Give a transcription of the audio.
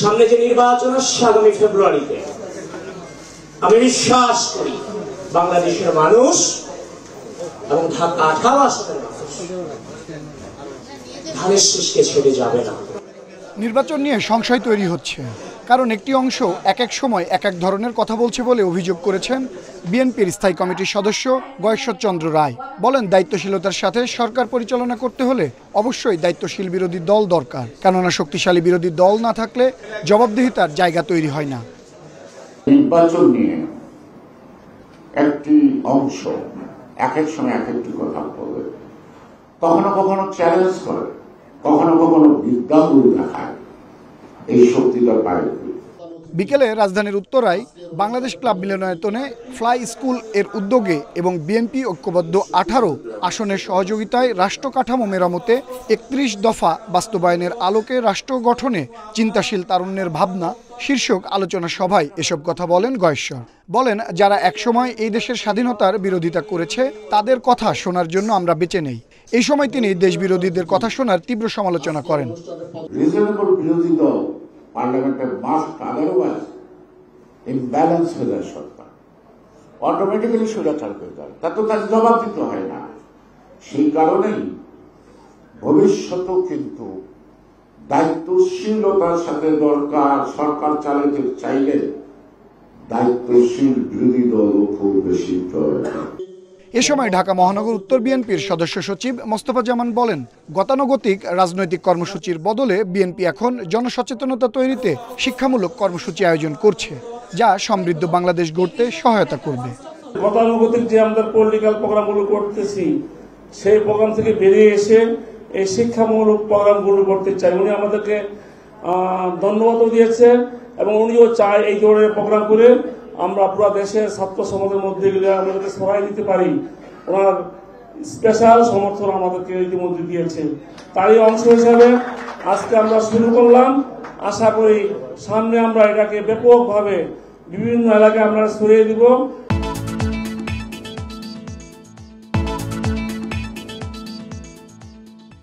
সামনে যে নির্বাচন আসছে আগামী ফেব্রুয়ারিতে, আমি বিশ্বাস করি বাংলাদেশের মানুষ এবং ঢাকা 18 আসনের মানুষ ধানের শীষকে ছেড়ে যাবে না। নির্বাচন নিয়ে সংশয় তৈরি হচ্ছে, কারণ একটি অংশ এক এক সময় এক এক ধরনের কথা বলছে বলে অভিযোগ করেছেন বিএনপির স্থায়ী কমিটির সদস্য গয়েশ্বর চন্দ্র রায়। বলেন, দায়িত্বশীলতার সাথে সরকার পরিচালনা করতে হলে অবশ্যই দায়িত্বশীল বিরোধী দল দরকার, কেননা শক্তিশালী বিরোধী দল না থাকলে জবাবদিহিতার জায়গা তৈরি হয় না। নির্বাচন নিয়ে একটি অংশ এক এক সময় এক একটি কথা বলে, কখনো কখনো চ্যালেঞ্জ করে, কখনো কখনো বিদ্যাগুরু দেখায়। এই শক্তিটা বাইরে। বিকেলে রাজধানীর উত্তরায় বাংলাদেশ ক্লাব মিলনায়তনে ফ্লাই স্কুল এর উদ্যোগে এবং বিএনপি ঐক্যবদ্ধ 18 আসনের সহযোগিতায় রাষ্ট্র কাঠামো মেরামতে 31 দফা বাস্তবায়নের আলোকে রাষ্ট্র গঠনে চিন্তাশীল তারুণ্যের ভাবনা শীর্ষক আলোচনা সভায় এসব কথা বলেন গয়েশ্বর। বলেন, যারা একসময় এই দেশের স্বাধীনতার বিরোধিতা করেছে তাদের কথা শোনার জন্য আমরা বেঁচে নেই। এই সময় তিনি দেশ বিরোধীদের কথা শোনার তীব্র সমালোচনা করেন। রিজনেবল বিরোধী দল পার্লামেন্টের মাস্ট আদারওয়াইজ ইমব্যালেন্স হয়ে যায়, সরকার অটোমেটিক্যালি স্বৈরাচার হয়ে যায়, তা তো তার জবাব দিতে হয় না। সেই কারণেই ভবিষ্যতেও কিন্তু দায়িত্বশীলতার সাথে দরকার। সরকার চালাতে চাইলে দায়িত্বশীল বিরোধী দলও খুব বেশি প্রয়োজন। এ সময় ঢাকা মহানগর উত্তর বিএনপির সদস্য সচিব মোস্তফা জামান বলেন, গতানুগতিক রাজনৈতিক কর্মসূচির বদলে বিএনপি এখন জনসচেতনতা তৈরিতে শিক্ষামূলক কর্মসূচি আয়োজন করছে, যা সমৃদ্ধ বাংলাদেশ গড়তে সহায়তা করবে। গতানুগতিক যে আমরা পলিটিক্যাল প্রোগ্রামগুলো করতেছি, সেই প্রোগ্রাম থেকে বেরিয়ে এসে এই শিক্ষামূলক প্রোগ্রামগুলো করতে চাই। উনি আমাদেরকে ধন্যবাদও দিয়েছে এবং উনিও চায় এই ধরনের প্রোগ্রাম করে আমরা পুরো দেশের ছাত্র সমাজের মধ্যে গেলে আমাদেরকে সহায় দিতে পারি। ওনার স্পেশাল সমর্থন আমাদেরকে ইতিমধ্যে দিয়েছে। তারই অংশ হিসাবে আজকে আমরা শুরু করলাম। আশা করি সামনে আমরা এটাকে ব্যাপকভাবে বিভিন্ন এলাকায় আমরা ছড়িয়ে দিব।